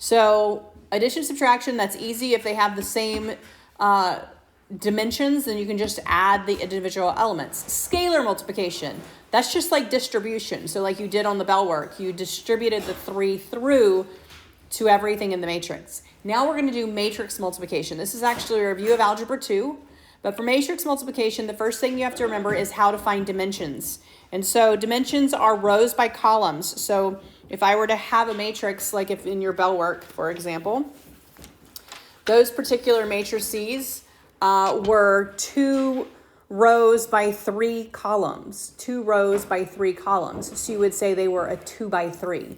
So addition, subtraction, that's easy. If they have the same dimensions, then you can just add the individual elements. Scalar multiplication, that's just like distribution. So like you did on the bell work, you distributed the 3 through to everything in the matrix. Now we're going to do matrix multiplication. This is actually a review of Algebra 2. But for matrix multiplication, the first thing you have to remember is how to find dimensions. And so dimensions are rows by columns. So if I were to have a matrix, like if in your bell work, for example, those particular matrices were 2 rows by 3 columns. 2 rows by 3 columns. So you would say they were a 2 by 3.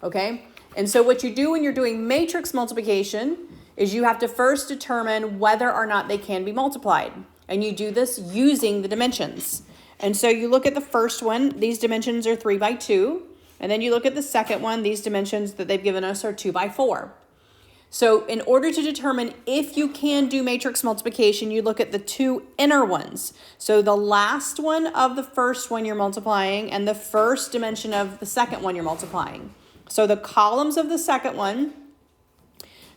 Okay? And so what you do when you're doing matrix multiplication is you have to first determine whether or not they can be multiplied. And you do this using the dimensions. And so you look at the first one, these dimensions are 3 by 2. And then you look at the second one, these dimensions that they've given us are 2 by 4. So in order to determine if you can do matrix multiplication, you look at the 2 inner ones. So the last one of the first one you're multiplying and the first dimension of the second one you're multiplying. So the columns of the second one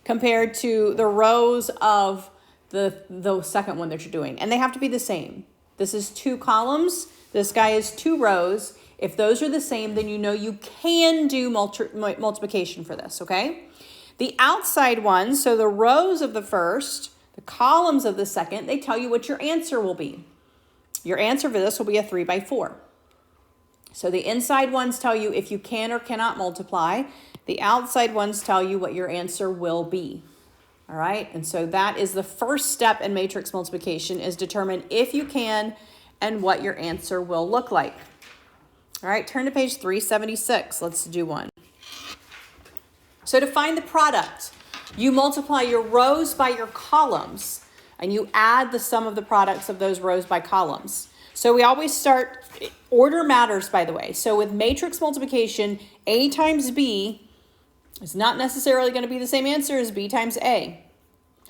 compared to the rows of the second one that you're doing. And they have to be the same. This is 2 columns. This guy is 2 rows. If those are the same, then you know you can do multiplication for this, okay? The outside ones, so the rows of the first, the columns of the second, they tell you what your answer will be. Your answer for this will be a 3 by 4. So the inside ones tell you if you can or cannot multiply. The outside ones tell you what your answer will be. All right, and so that is the first step in matrix multiplication, is determine if you can and what your answer will look like. All right, turn to page 376. Let's do one. So to find the product, you multiply your rows by your columns, and you add the sum of the products of those rows by columns. So we always start, order matters, by the way. So with matrix multiplication, A times B is not necessarily going to be the same answer as B times A.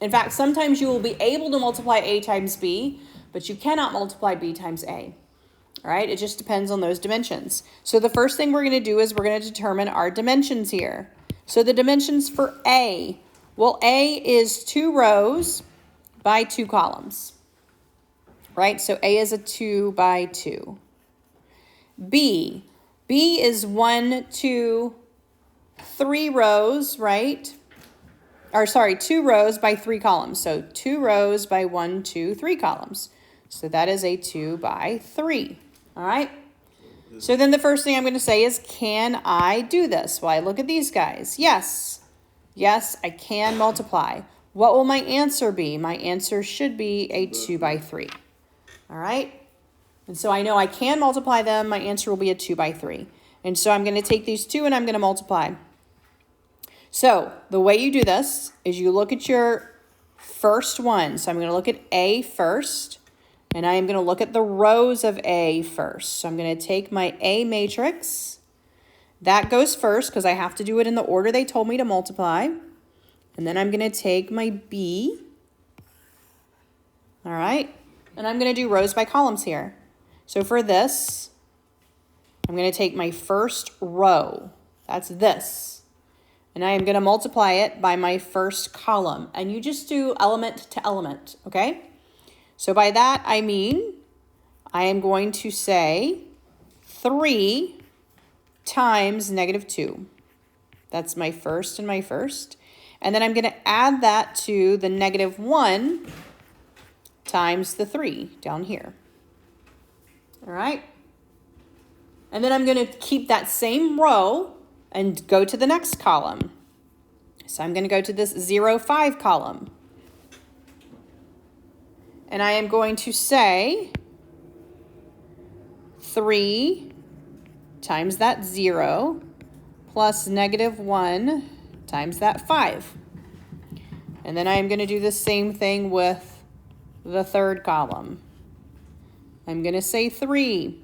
In fact, sometimes you will be able to multiply A times B, but you cannot multiply B times A. All right, it just depends on those dimensions. So the first thing we're going to do is we're going to determine our dimensions here. So the dimensions for A, well, A is 2 rows by 2 columns, right? So A is a 2 by 2. B is 1, 2, 3 rows, right? Or sorry, 2 rows by 3 columns. So 2 rows by 1, 2, 3 columns. So that is a 2 by 3. All right. So then the first thing I'm going to say is, can I do this? Well, I look at these guys. Yes. Yes, I can multiply. What will my answer be? My answer should be a 2 by 3. All right. And so I know I can multiply them. My answer will be a 2 by 3. And so I'm going to take these 2 and I'm going to multiply. So the way you do this is you look at your first one. So I'm going to look at A first. And I am going to look at the rows of A first. So I'm going to take my A matrix. That goes first because I have to do it in the order they told me to multiply. And then I'm going to take my B. All right. And I'm going to do rows by columns here. So for this, I'm going to take my first row. That's this. And I am going to multiply it by my first column. And you just do element to element, okay? So by that, I mean, I am going to say 3 times negative 2. That's my first and my first. And then I'm going to add that to the negative 1 times the 3 down here. All right. And then I'm going to keep that same row and go to the next column. So I'm going to go to this 0, 5 column. And I am going to say 3 times that 0 plus negative 1 times that 5. And then I am going to do the same thing with the third column. I'm going to say 3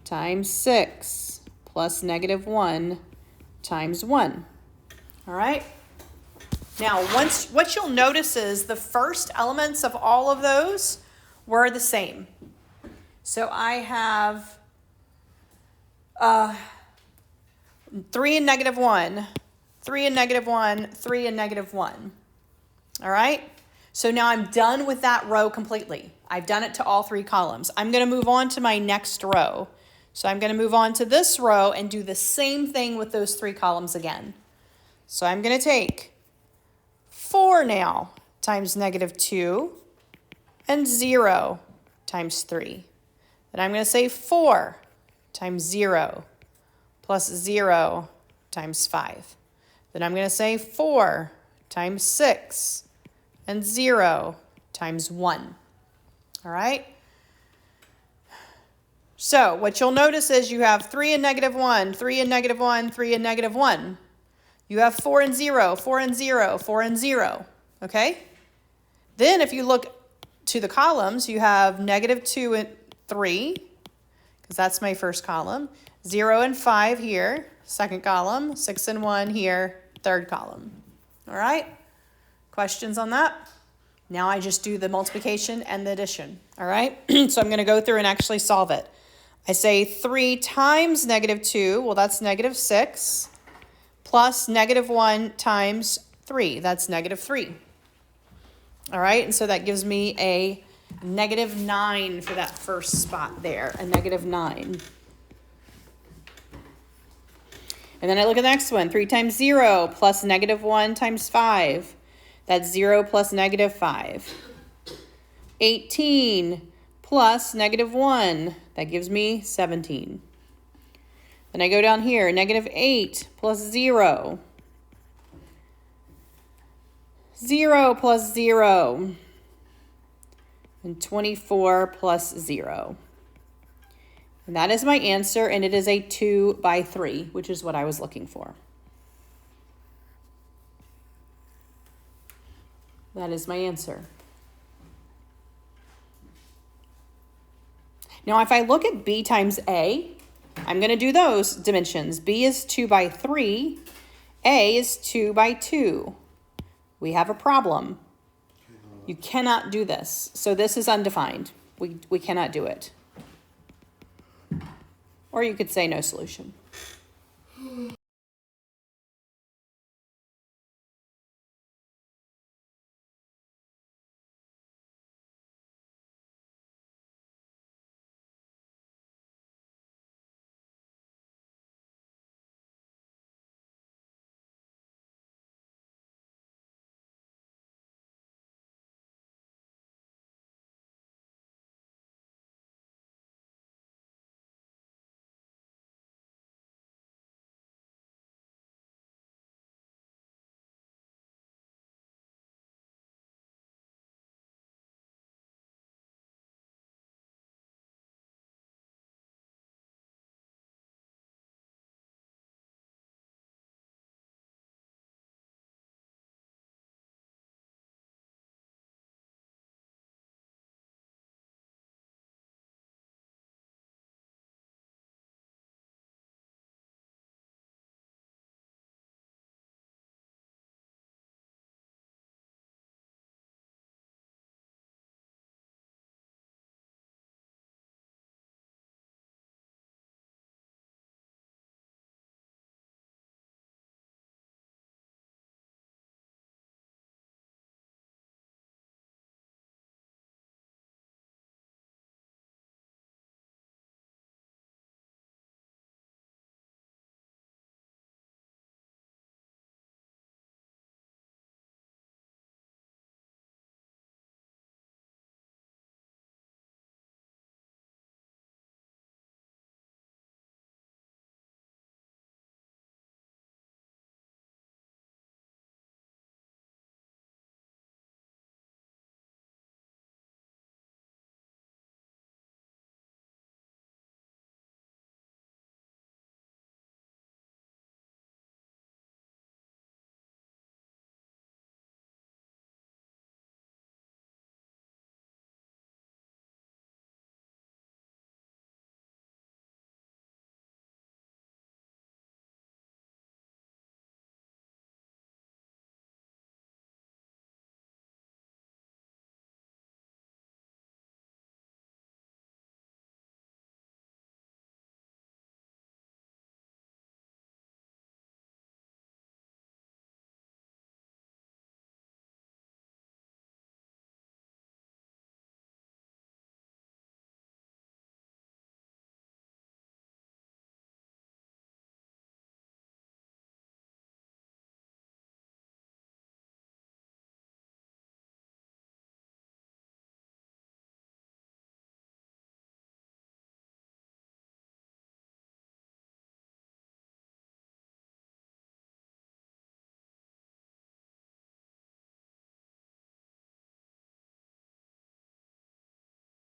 times 6 plus negative 1 times 1. All right? Now, what you'll notice is the first elements of all of those were the same. So I have 3 and negative 1. 3 and negative 1, 3 and negative 1. All right? So now I'm done with that row completely. I've done it to all 3 columns. I'm going to move on to my next row. So I'm going to move on to this row and do the same thing with those 3 columns again. So I'm going to take 4 now times negative 2 and 0 times 3. Then I'm going to say 4 times 0 plus 0 times 5. Then I'm going to say 4 times 6 and 0 times 1. All right? So what you'll notice is you have 3 and negative 1, 3 and negative 1, 3 and negative 1. You have 4 and 0, 4 and 0, 4 and 0. Okay? Then if you look to the columns, you have negative 2 and 3, because that's my first column. 0 and 5 here, second column. 6 and 1 here, third column. All right? Questions on that? Now I just do the multiplication and the addition. All right? So I'm going to go through and actually solve it. I say 3 times negative 2, well, that's negative 6, plus negative 1 times 3, that's negative 3. All right, and so that gives me a negative 9 for that first spot there, a negative 9. And then I look at the next one, 3 times 0 plus negative 1 times 5. That's 0 plus negative 5. 18 plus negative 1. That gives me 17. Then I go down here, negative 8 plus 0. 0 plus 0. And 24 plus 0. And that is my answer, and it is a 2 by 3, which is what I was looking for. That is my answer. Now, if I look at B times A, I'm going to do those dimensions. B is 2 by 3. A is 2 by 2. We have a problem. You cannot do this. So this is undefined. We cannot do it. Or you could say no solution.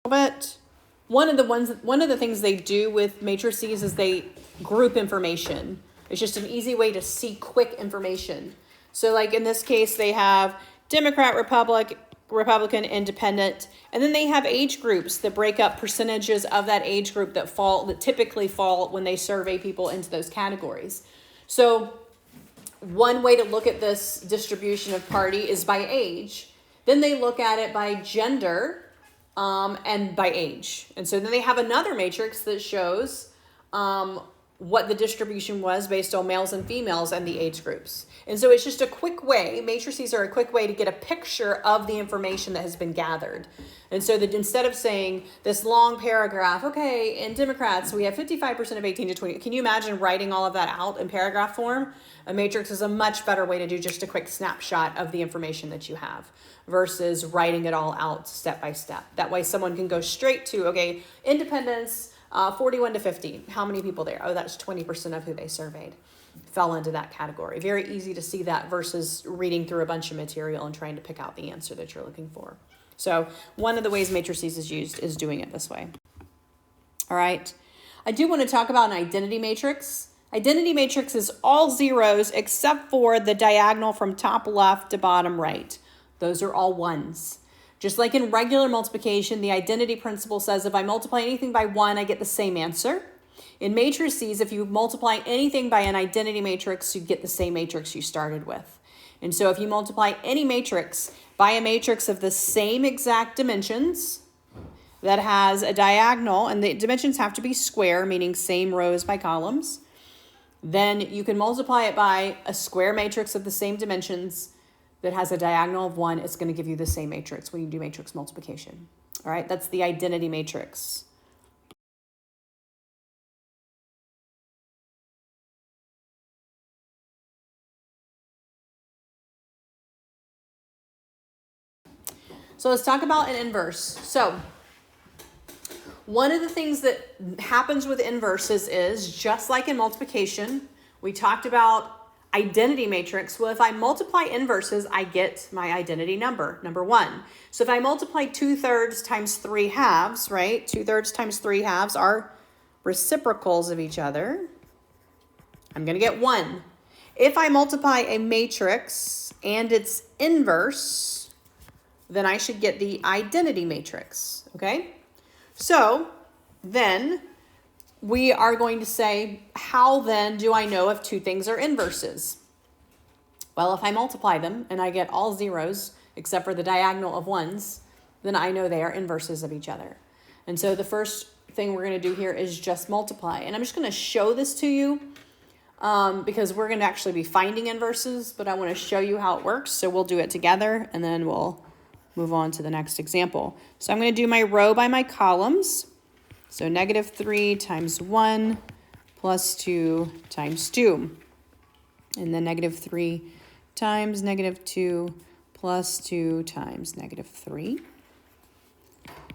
But one of the things they do with matrices is they group information. It's just an easy way to see quick information. So like in this case, they have Democrat, Republican, Independent, and then they have age groups that break up percentages of that age group that typically fall when they survey people into those categories. So one way to look at this distribution of party is by age. Then they look at it by gender and by age. And so then they have another matrix that shows what the distribution was based on males and females and the age groups. And so it's just a quick way, matrices are a quick way to get a picture of the information that has been gathered. And so that instead of saying this long paragraph, okay, in Democrats, we have 55% of 18 to 20. Can you imagine writing all of that out in paragraph form? A matrix is a much better way to do just a quick snapshot of the information that you have versus writing it all out step by step. That way someone can go straight to, okay, independence, 41 to 50. How many people there? Oh, that's 20% of who they surveyed fell into that category. Very easy to see that versus reading through a bunch of material and trying to pick out the answer that you're looking for. So one of the ways matrices is used is doing it this way. All right. I do want to talk about an identity matrix. Identity matrix is all zeros except for the diagonal from top left to bottom right. Those are all ones. Just like in regular multiplication, the identity principle says if I multiply anything by 1, I get the same answer. In matrices, if you multiply anything by an identity matrix, you get the same matrix you started with. And so if you multiply any matrix by a matrix of the same exact dimensions that has a diagonal, and the dimensions have to be square, meaning same rows by columns, then you can multiply it by a square matrix of the same dimensions that has a diagonal of 1. It's going to give you the same matrix when you do matrix multiplication. All right, that's the identity matrix. So let's talk about an inverse. So one of the things that happens with inverses is just like in multiplication, we talked about identity matrix. Well, if I multiply inverses, I get my identity number 1. So if I multiply 2/3 times 3/2, right? 2/3 times 3/2 are reciprocals of each other. I'm going to get 1. If I multiply a matrix and its inverse, then I should get the identity matrix, okay? So then we are going to say, how then do I know if two things are inverses? Well, if I multiply them and I get all zeros except for the diagonal of ones, then I know they are inverses of each other. And so the first thing we're going to do here is just multiply. And I'm just going to show this to you because we're going to actually be finding inverses, but I want to show you how it works. So we'll do it together and then we'll move on to the next example. So I'm going to do my row by my columns. So -3 times 1 plus 2 times 2. And then -3 times -2 plus 2 times -3.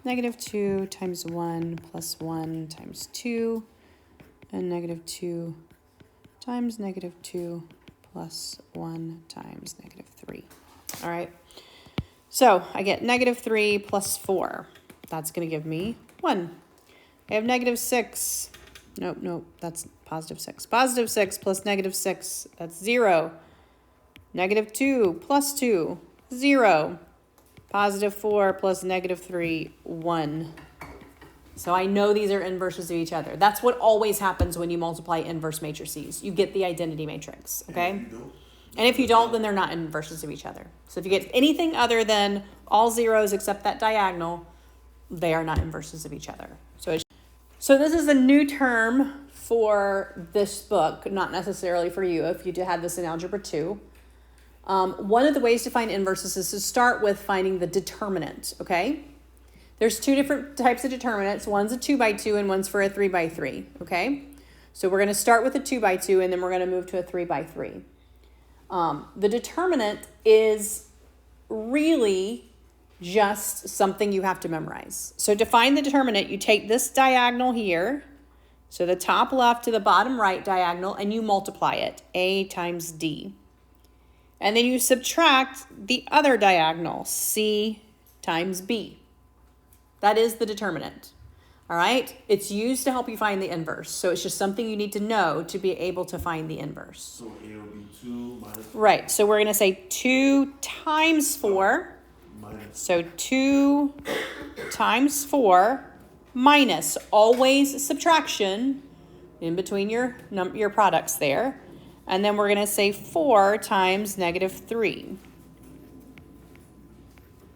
-2 times 1 plus 1 times 2. And -2 times -2 plus 1 times -3. All right. So I get -3 plus 4. That's going to give me 1. I have -6. Nope, that's +6. +6 plus -6, that's 0. -2 plus 2, 0. +4 plus -3, 1. So I know these are inverses of each other. That's what always happens when you multiply inverse matrices. You get the identity matrix, okay? And if you don't, then they're not inverses of each other. So if you get anything other than all zeros except that diagonal, they are not inverses of each other. So this is a new term for this book, not necessarily for you if you had this in Algebra 2. One of the ways to find inverses is to start with finding the determinant, okay? There's two different types of determinants. One's a 2x2 and one's for a 3x3, okay? So we're going to start with a 2x2 and then we're going to move to a 3x3. The determinant is really just something you have to memorize. So to find the determinant, you take this diagonal here, so the top left to the bottom right diagonal, and you multiply it, A times D. And then you subtract the other diagonal, C times B. That is the determinant. All right? It's used to help you find the inverse. So it's just something you need to know to be able to find the inverse. So it will be 2 minus 4. Right. So we're going to say 2 times 4. So 2 times 4 minus, always subtraction in between your products there. And then we're going to say 4 times negative 3.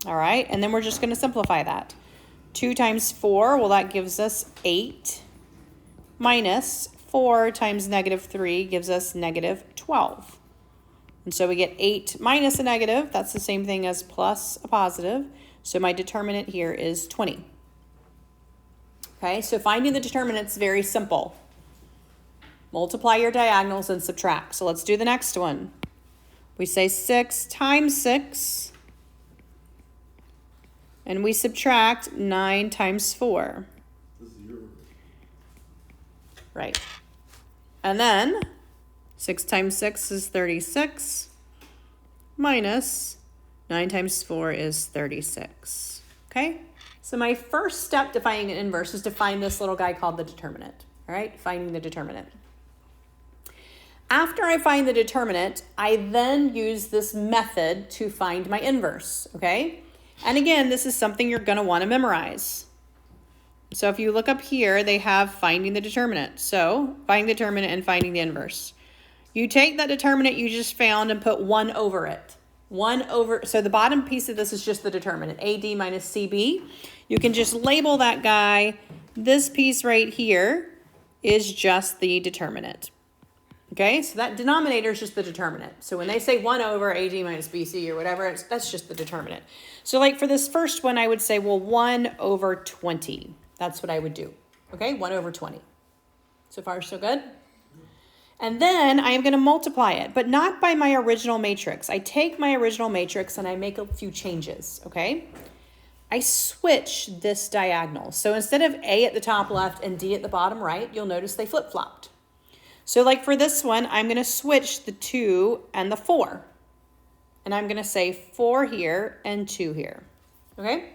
All right. And then we're just going to simplify that. 2 times 4, well, that gives us 8, minus 4 times negative 3 gives us negative 12. And so we get 8 minus a negative. That's the same thing as plus a positive. So my determinant here is 20. Okay, so finding the determinant is very simple. Multiply your diagonals and subtract. So let's do the next one. We say 6 times 6. And we subtract 9 times 4. 0. Right. And then 6 times 6 is 36. Minus 9 times 4 is 36. Okay? So my first step to finding an inverse is to find this little guy called the determinant. All right? Finding the determinant. After I find the determinant, I then use this method to find my inverse. Okay? And again, this is something you're going to want to memorize. So if you look up here, they have finding the determinant. So finding the determinant and finding the inverse. You take that determinant you just found and put 1 over it. 1 over, so the bottom piece of this is just the determinant, AD minus CB. You can just label that guy. This piece right here is just the determinant. Okay, so that denominator is just the determinant. So when they say 1 over AD minus BC or whatever, that's just the determinant. So like for this first one, I would say, well, 1 over 20. That's what I would do. Okay, 1 over 20. So far, so good? And then I am going to multiply it, but not by my original matrix. I take my original matrix and I make a few changes, okay? I switch this diagonal. So instead of A at the top left and D at the bottom right, you'll notice they flip-flopped. So like for this one, I'm going to switch the 2 and the 4. And I'm going to say 4 here and 2 here. Okay?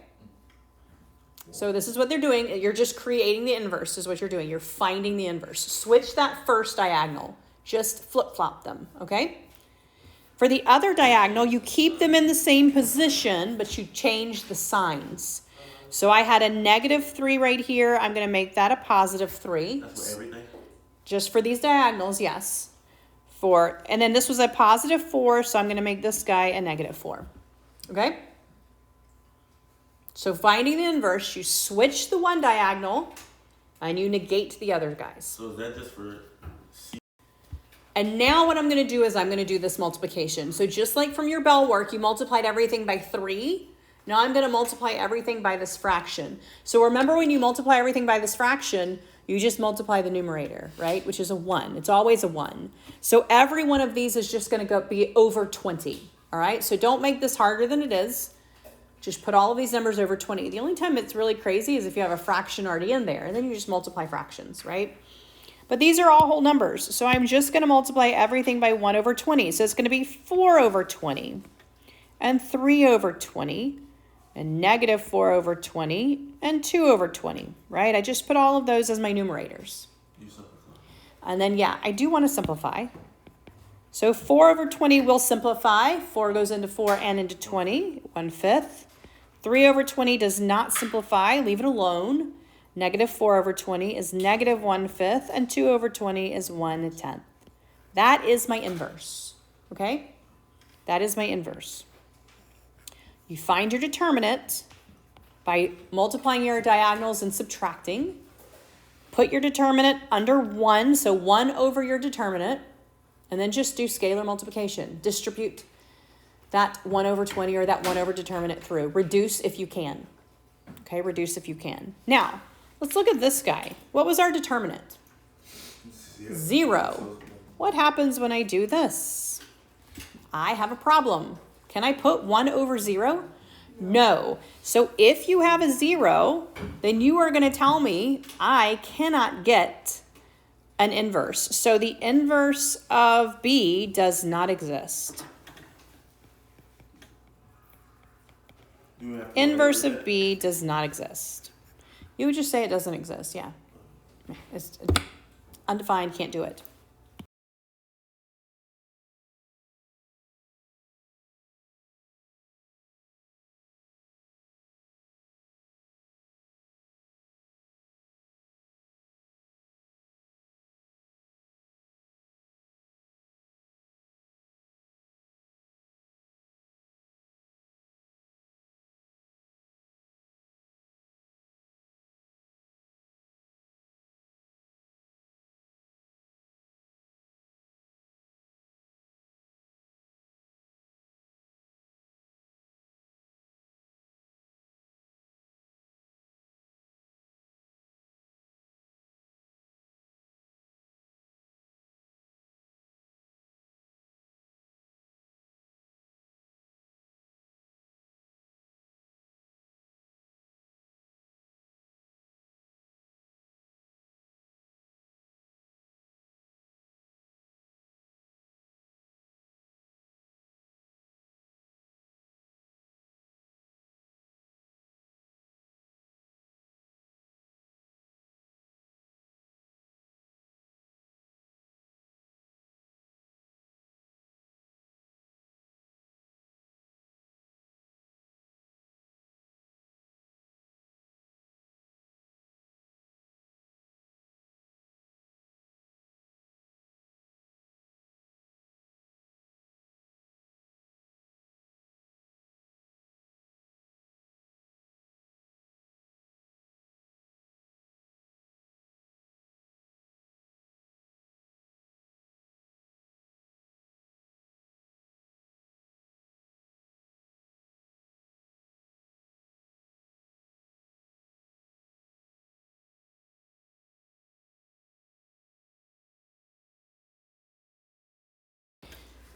So this is what they're doing. You're just creating the inverse is what you're doing. You're finding the inverse. Switch that first diagonal. Just flip-flop them. Okay? For the other diagonal, you keep them in the same position, but you change the signs. So I had a negative 3 right here. I'm going to make that a positive 3. That's for everything? Just for these diagonals, yes. And then this was a positive 4, so I'm going to make this guy a negative 4. Okay? So finding the inverse, you switch the one diagonal, and you negate the other guys. So is that just for C? And now what I'm going to do is I'm going to do this multiplication. So just like from your bell work, you multiplied everything by 3. Now I'm going to multiply everything by this fraction. So remember when you multiply everything by this fraction, you just multiply the numerator, right? Which is a 1. It's always a 1. So every one of these is just going to be over 20. All right? So don't make this harder than it is. Just put all of these numbers over 20. The only time it's really crazy is if you have a fraction already in there, and then you just multiply fractions, right? But these are all whole numbers. So I'm just going to multiply everything by 1 over 20. So it's going to be 4 over 20, and 3 over 20, and negative 4 over 20, and 2 over 20, right? I just put all of those as my numerators. You simplify. And then, yeah, I do want to simplify. So 4 over 20 will simplify. 4 goes into 4 and into 20, 1/5. 3 over 20 does not simplify. Leave it alone. Negative 4 over 20 is negative 1/5, and 2 over 20 is 1/10. That is my inverse, okay? That is my inverse. You find your determinant by multiplying your diagonals and subtracting. Put your determinant under 1, so 1 over your determinant, and then just do scalar multiplication. Distribute that 1 over 20 or that 1 over determinant through. Reduce if you can. Okay, reduce if you can. Now, let's look at this guy. What was our determinant? 0. What happens when I do this? I have a problem. Can I put 1 over 0? No. So if you have a 0, then you are going to tell me I cannot get an inverse. So the inverse of B does not exist. Do we have to Inverse write of that? B does not exist. You would just say it doesn't exist, yeah. It's undefined, can't do it.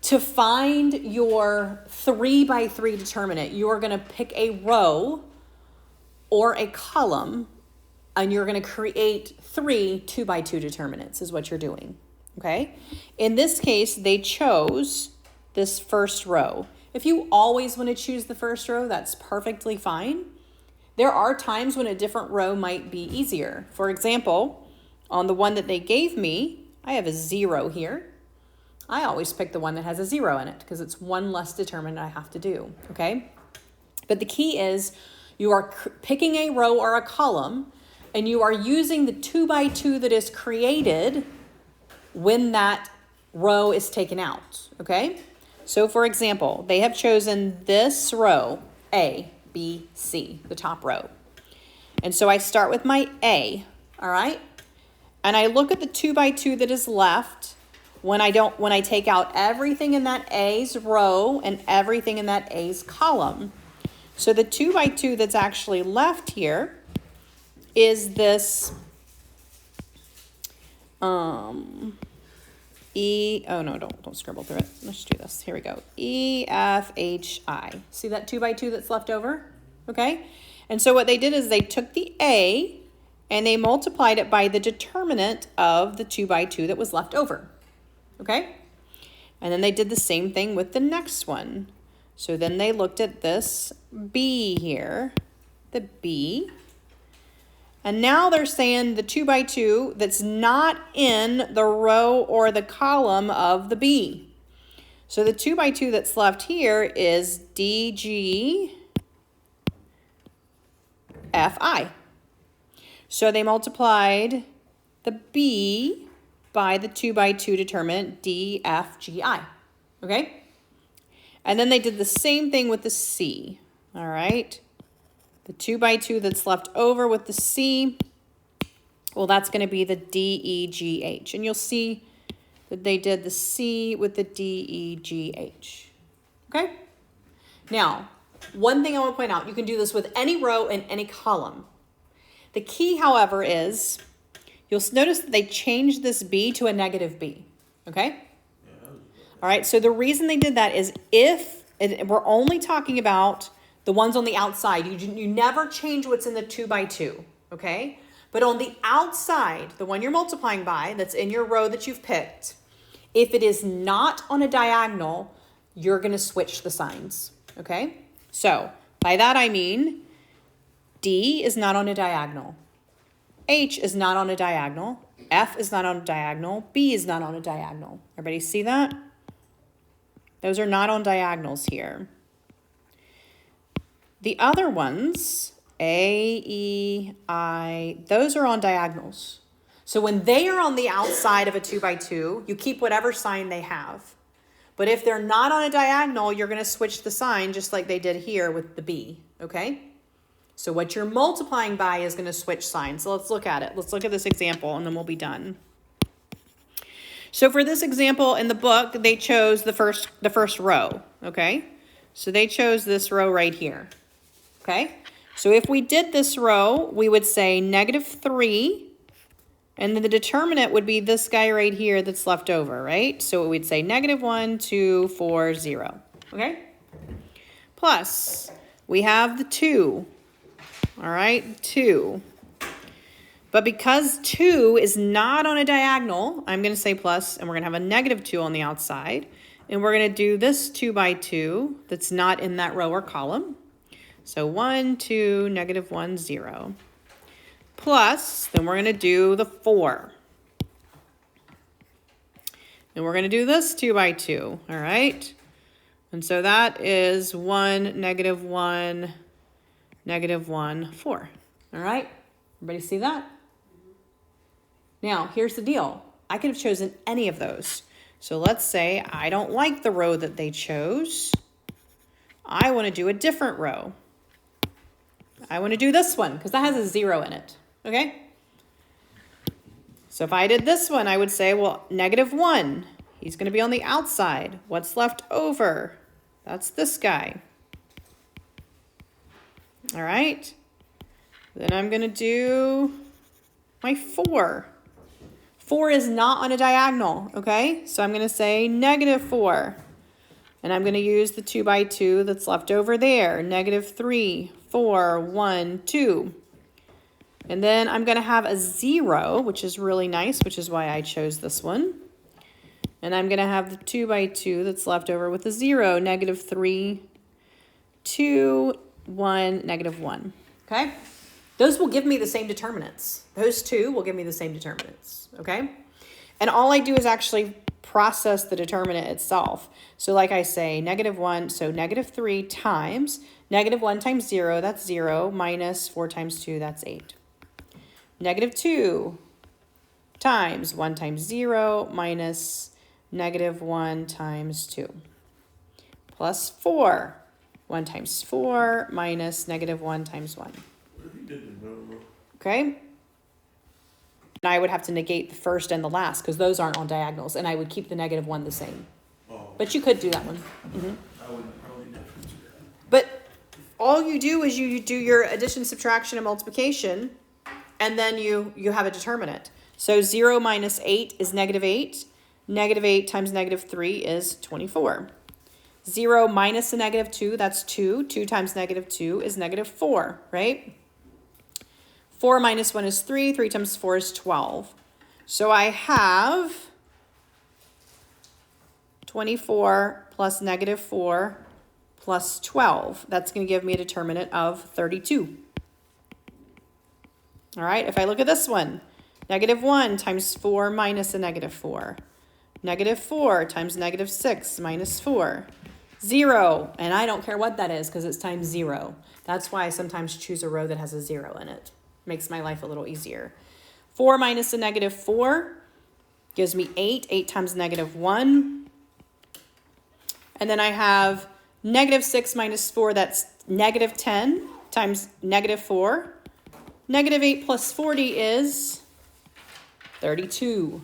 To find your 3x3 determinant, you're going to pick a row or a column, and you're going to create 3 2x2 determinants is what you're doing, okay? In this case, they chose this first row. If you always want to choose the first row, that's perfectly fine. There are times when a different row might be easier. For example, on the one that they gave me, I have a 0 here. I always pick the one that has a 0 in it because it's one less determinant I have to do, okay? But the key is you are picking a row or a column, and you are using the 2x2 that is created when that row is taken out, okay? So for example, they have chosen this row, A, B, C, the top row. And so I start with my A, all right? And I look at the 2x2 that is left when I take out everything in that A's row and everything in that A's column. So the 2x2 that's actually left here is this E, oh no, don't scribble through it. Let's do this. Here we go. E, F, H, I. See that 2x2 that's left over? Okay. And so what they did is they took the A and they multiplied it by the determinant of the 2x2 that was left over. Okay. And then they did the same thing with the next one. So then they looked at this B here, the B. And now they're saying the 2x2 that's not in the row or the column of the B. So the 2x2 that's left here is DG FI. So they multiplied the B by the 2x2 determinant DFGI. Okay? And then they did the same thing with the C. All right? The 2x2 that's left over with the C, well, that's going to be the DEGH. And you'll see that they did the C with the DEGH. Okay? Now, one thing I want to point out, you can do this with any row and any column. The key, however, is you'll notice that they changed this B to a negative B. Okay? All right, so the reason they did that is we're only talking about the ones on the outside. You never change what's in the 2x2, okay? But on the outside, the one you're multiplying by, that's in your row that you've picked, if it is not on a diagonal, you're going to switch the signs, okay? So By that I mean D is not on a diagonal. H is not on a diagonal. F is not on a diagonal. B is not on a diagonal. Everybody see that? Those are not on diagonals here. The other ones, A, E, I, those are on diagonals. So when they are on the outside of a 2 by 2, you keep whatever sign they have. But if they're not on a diagonal, you're going to switch the sign just like they did here with the B, okay? So what you're multiplying by is going to switch signs. So let's look at it. Let's look at this example and then we'll be done. So for this example in the book, they chose the first row, okay? So they chose this row right here, okay? So if we did this row, we would say -3, and then the determinant would be this guy right here that's left over, right? So we'd say -1, 2, 4, 0, okay? Plus, we have the 2. All right, 2. But because 2 is not on a diagonal, I'm going to say plus, and we're going to have a -2 on the outside. And we're going to do this 2 by 2 that's not in that row or column. So 1, 2, -1, 0. Plus, then we're going to do the 4. And we're going to do this 2 by 2, all right? And so that is 1, -1, -1, 4. All right? Everybody see that? Now, here's the deal. I could have chosen any of those. So let's say I don't like the row that they chose. I want to do a different row. I want to do this one because that has a 0 in it. Okay? So if I did this one, I would say, well, -1. He's going to be on the outside. What's left over? That's this guy. All right? Then I'm going to do my 4. 4 is not on a diagonal, okay? So I'm going to say -4. And I'm going to use the 2 by 2 that's left over there. -3, 4, 1, 2. And then I'm going to have a 0, which is really nice, which is why I chose this one. And I'm going to have the 2 by 2 that's left over with a 0. -3, 2, 1, -1. Okay? Those will give me the same determinants. Those two will give me the same determinants, okay? And all I do is actually process the determinant itself. So like I say, -1, so -3 times, -1 times 0, that's 0, minus 4 times 2, that's 8. -2 times 1 times 0, minus -1 times 2. Plus 4, 1 times 4, minus -1 times 1. Okay? And I would have to negate the first and the last because those aren't on diagonals, and I would keep the -1 the same. Oh. But you could do that one. Mm-hmm. I would probably never do that. But all you do is you do your addition, subtraction, and multiplication, and then you have a determinant. So 0 minus 8 is -8. -8 times -3 is 24. 0 minus a -2, that's 2. 2 times -2 is -4, right? 4 minus 1 is 3. 3 times 4 is 12. So I have 24 plus -4 plus 12. That's going to give me a determinant of 32. All right, if I look at this one, -1 times 4 minus a -4. -4 times -6 minus 4. 0, and I don't care what that is because it's times 0. That's why I sometimes choose a row that has a 0 in it. Makes my life a little easier. 4 minus a -4 gives me 8. 8 times -1. And then I have -6 minus 4, that's -10 times -4. -8 plus 40 is 32.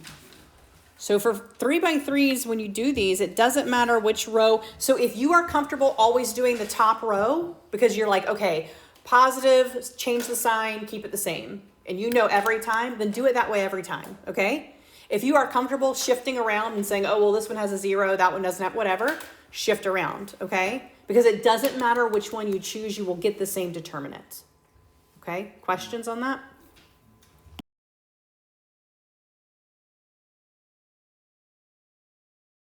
So for 3 by 3s, when you do these, it doesn't matter which row. So if you are comfortable always doing the top row, because you're like, okay, positive, change the sign, keep it the same, and you know every time, then do it that way every time, okay? If you are comfortable shifting around and saying, oh, well, this one has a 0, that one doesn't have, whatever, shift around, okay? Because it doesn't matter which one you choose, you will get the same determinant. Okay, questions on that?